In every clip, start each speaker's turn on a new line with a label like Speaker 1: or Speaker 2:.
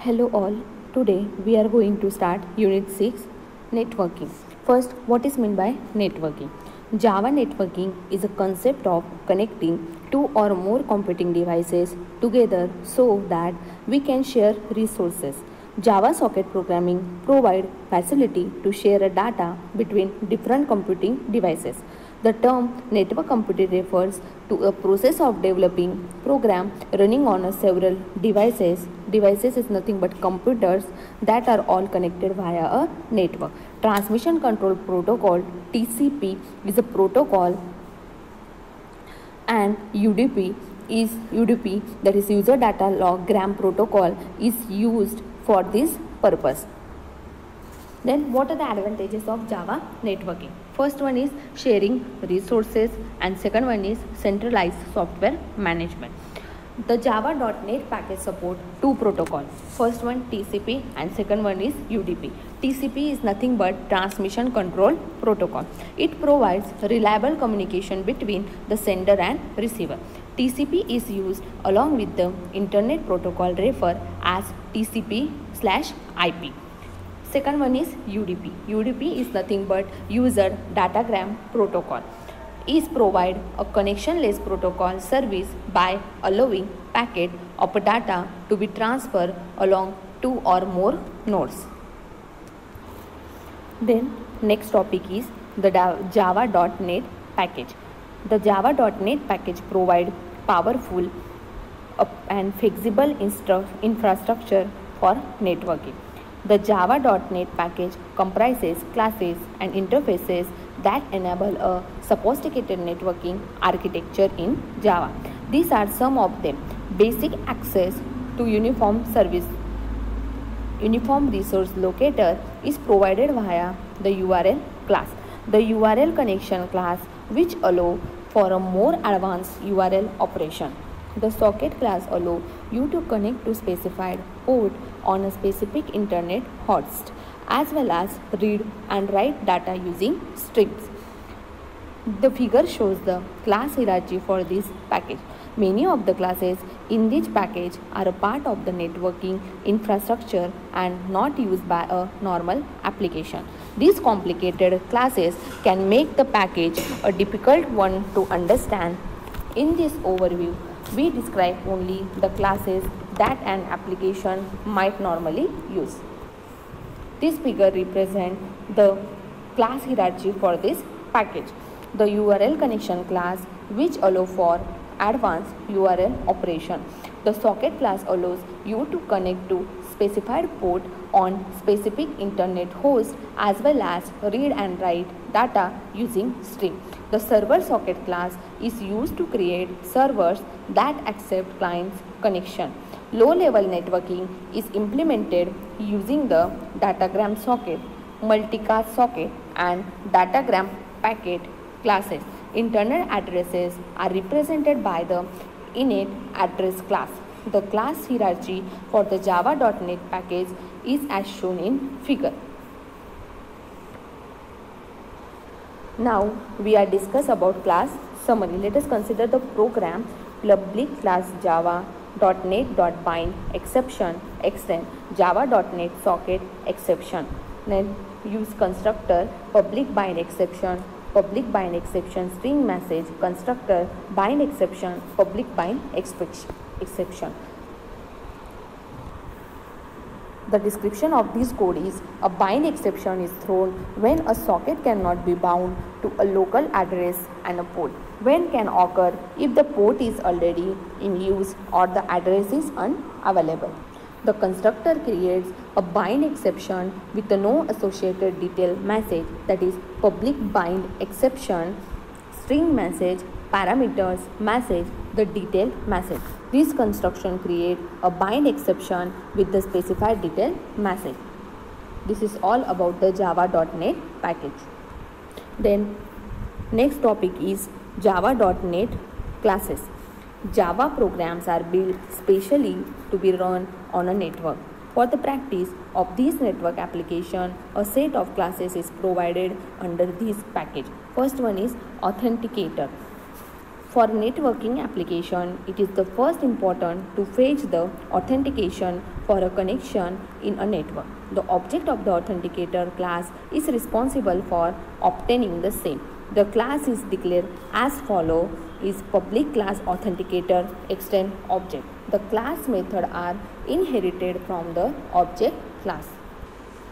Speaker 1: Hello all. Today we are going to start Unit 6 Networking. First, what is meant by networking? Java networking is a concept of connecting two or more computing devices together so that we can share resources. Java socket programming provides facility to share data between different computing devices. The term network computing refers to a process of developing program running on several devices. Devices is nothing but computers that are all connected via a network. Transmission Control Protocol (TCP) is a protocol, and UDP, that is User Data Loggram Protocol, is used for this purpose. Then what are the advantages of Java networking? First one is sharing resources and second one is centralized software management. The Java.NET package support two protocols. First one TCP and second one is UDP. TCP is nothing but Transmission Control Protocol. It provides reliable communication between the sender and receiver. TCP is used along with the Internet Protocol referred as TCP/IP. Second one is UDP. UDP is nothing but User Datagram Protocol. Is provide a connectionless protocol service by allowing packet of data to be transferred along two or more nodes. Then next topic is the Java.NET package. The Java.NET package provide powerful and flexible infrastructure for networking. The Java.NET package comprises classes and interfaces that enable a sophisticated networking architecture in Java. These are some of them. Basic access to uniform resource locator is provided via the URL class. The URL connection class, which allow for a more advanced URL operation. The socket class allow you to connect to specified port on a specific internet host, as well as read and write data using strings. The figure shows the class hierarchy for this package. Many of the classes in this package are a part of the networking infrastructure and not used by a normal application. These complicated classes can make the package a difficult one to understand. In this overview, we describe only the classes that an application might normally use. This figure represents the class hierarchy for this package. The URL connection class, which allows for advanced URL operation. The socket class allows you to connect to specified port on specific internet host, as well as read and write data using string. The server socket class is used to create servers that accept clients' connection. Low-level networking is implemented using the datagram socket, multicast socket, and datagram packet classes. Internal addresses are represented by the init address class. The class hierarchy for the Java.NET package is as shown in figure. Now we are discuss about class summary. Let us consider the program public class Java.NET.bind exception extend Java.NET socket exception. Then use constructor public bind exception string message constructor bind exception public bind exception. The description of this code is: a bind exception is thrown when a socket cannot be bound to a local address and a port. When can occur if the port is already in use or the address is unavailable. The constructor creates a bind exception with no associated detail message, that is public bind exception string message parameters message the detail message. This construction creates a bind exception with the specified detail message. This is all about the Java.NET package. Then next topic is Java.NET classes. Java programs are built specially to be run on a network. For the practice of this network application, a set of classes is provided under this package. First one is authenticator. For networking application, it is the first important to fetch the authentication for a connection in a network. The object of the authenticator class is responsible for obtaining the same. The class is declared as follows: is public class authenticator extend object. The class method are inherited from the object class.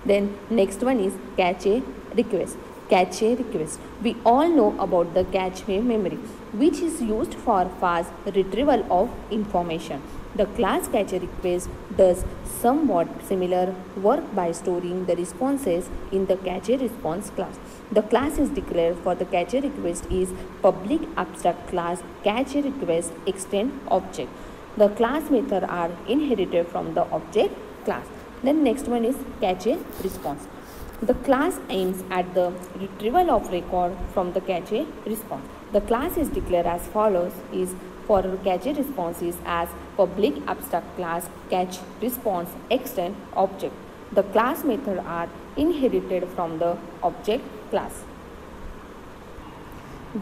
Speaker 1: Then next one is cache request. Cache request. We all know about the cache memory, which is used for fast retrieval of information. The class cache request does somewhat similar work by storing the responses in the cache response class. The class is declared for the cache request is public abstract class cache request extend object. The class method are inherited from the object class. Then next one is cache response. The class aims at the retrieval of record from the cache response. The class is declared as follows: is for cache responses as public abstract class cache response extend object. The class method are inherited from the object class.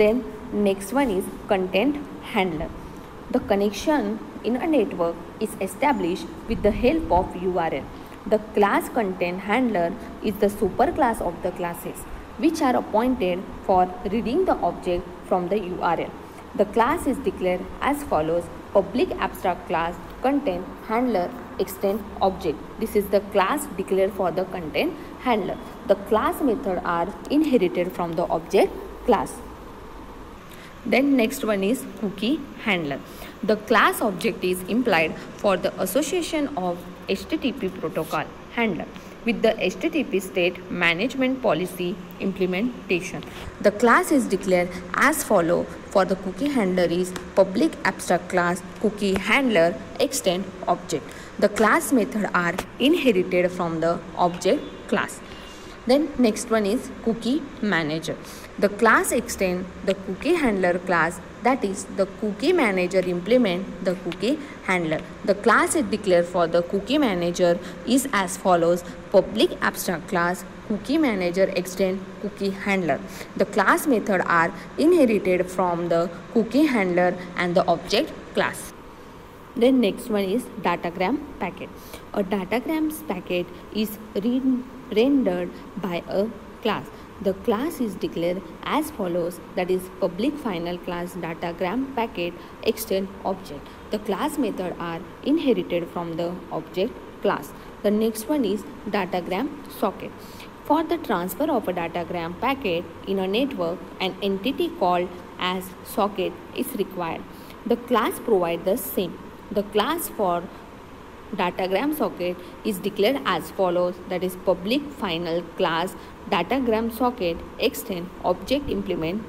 Speaker 1: Then next one is content handler. The connection in a network is established with the help of URL. The class content handler is the superclass of the classes which are appointed for reading the object from the URL. The class is declared as follows: public abstract class content handler extend object. This is the class declared for the content handler. The class method are inherited from the object class. Then next one is cookie handler. The class object is implied for the association of HTTP protocol handler with the HTTP state management policy implementation. The class is declared as follow for the cookie handler is public abstract class cookie handler extend object. The class method are inherited from the object class. Then next one is cookie manager. The class extend the cookie handler class, that is the cookie manager implement the cookie handler. The class is declared for the cookie manager is as follows: public abstract class cookie manager extend cookie handler. The class method are inherited from the cookie handler and the object class. Then next one is datagram packet. A datagram packet is rendered by a class. The class is declared as follows, that is public final class datagram packet extend object. The class method are inherited from the object class. The next one is datagram socket. For the transfer of a datagram packet in a network, an entity called as socket is required. The class provides the same. The class for datagram socket is declared as follows, that is public final class datagram socket extend object implement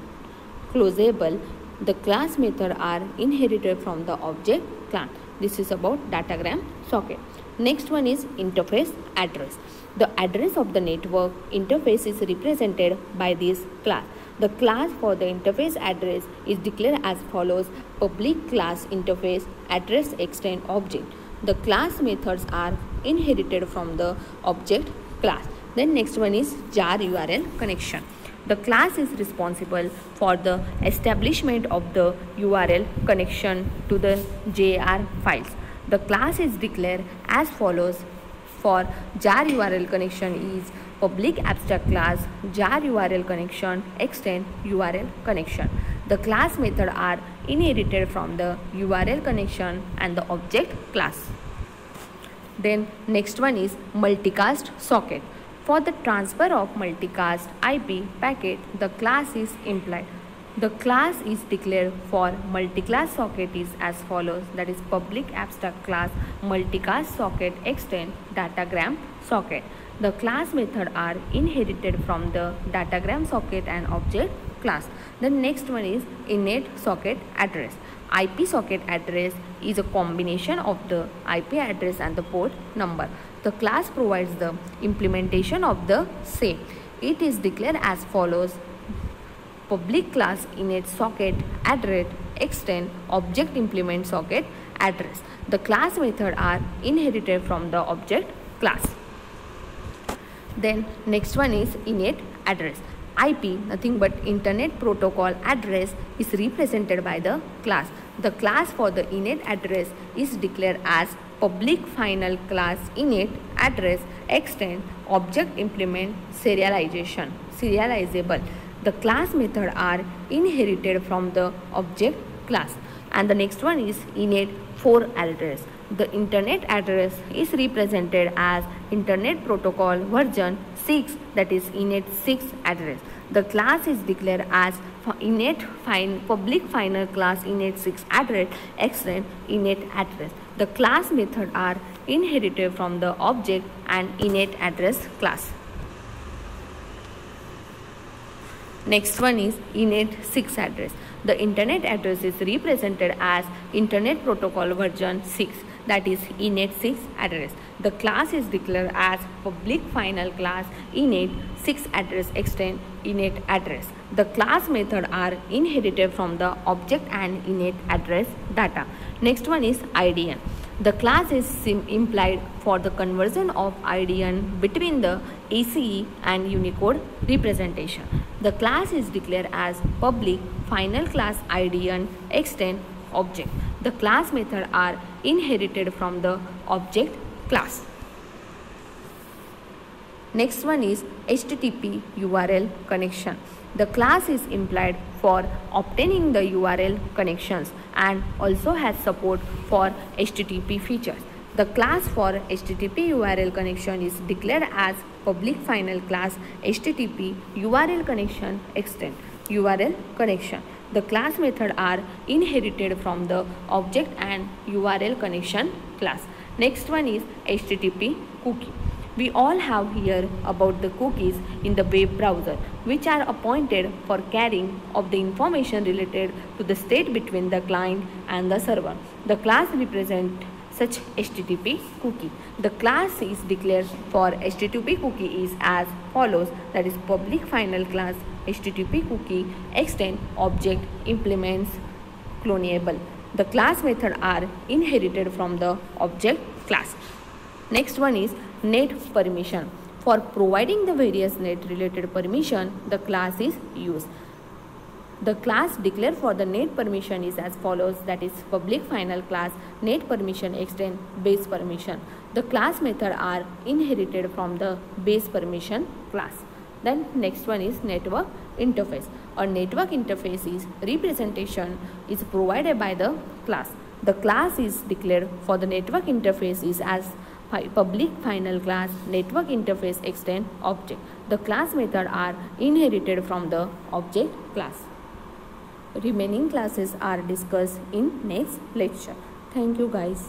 Speaker 1: closable. The class method are inherited from the object class. This is about datagram socket. Next one is interface address. The address of the network interface is represented by this class. The class for the interface address is declared as follows: public class interface address extend object. The class methods are inherited from the object class. Then next one is jar URL connection. The class is responsible for the establishment of the URL connection to the jar files. The class is declared as follows: for jar URL connection is public abstract class jar URL connection extend URL connection. The class method are inherited from the URL connection and the object class. Then next one is multicast socket. For the transfer of multicast IP packet, the class is implied. The class is declared for multiclass socket is as follows, that is public abstract class multicast socket extend datagram socket. The class method are inherited from the datagram socket and object class. The next one is init socket address. IP socket address is a combination of the IP address and the port number. The class provides the implementation of the same. It is declared as follows: public class init socket address extend object implement socket address. The class method are inherited from the object class. Then next one is init address. IP, nothing but Internet Protocol address, is represented by the class. The class for the init address is declared as public final class init address extend object implement serializable. The class method are inherited from the object class. And the next one is init for address. The internet address is represented as Internet Protocol version 6, that is init 6 address. The class is declared as public final class init 6 address extend init address. The class method are inherited from the object and init address class. Next one is init 6 address. The internet address is represented as Internet Protocol version 6, that is init 6 address. The class is declared as public final class init 6 address extend init address. The class method are inherited from the object and init address data. Next one is IDN. The class is implied for the conversion of IDN between the ACE and Unicode representation. The class is declared as public final class IDN extend object. The class method are inherited from the object class. Next one is HTTP URL connection. The class is implied for obtaining the URL connections and also has support for HTTP features. The class for HTTP URL connection is declared as public final class HTTP URL connection extend URL connection. The class method are inherited from the object and URL connection class. Next one is HTTP cookie. We all have heard about the cookies in the web browser, which are appointed for carrying of the information related to the state between the client and the server. The class represents such HTTP cookie. The class is declared for HTTP cookie is as follows, that is public final class HTTP cookie extend object implements clonable. The class method are inherited from the object class. Next one is net permission. For providing the various net related permission, the class is used. The class declared for the net permission is as follows, that is public final class net permission extend base permission. The class method are inherited from the base permission class. Then next one is network interface. A network interface is representation is provided by the class. The class is declared for the network interface is as public final class network interface extend object. The class method are inherited from the object class. Remaining classes are discussed in next lecture. Thank you guys.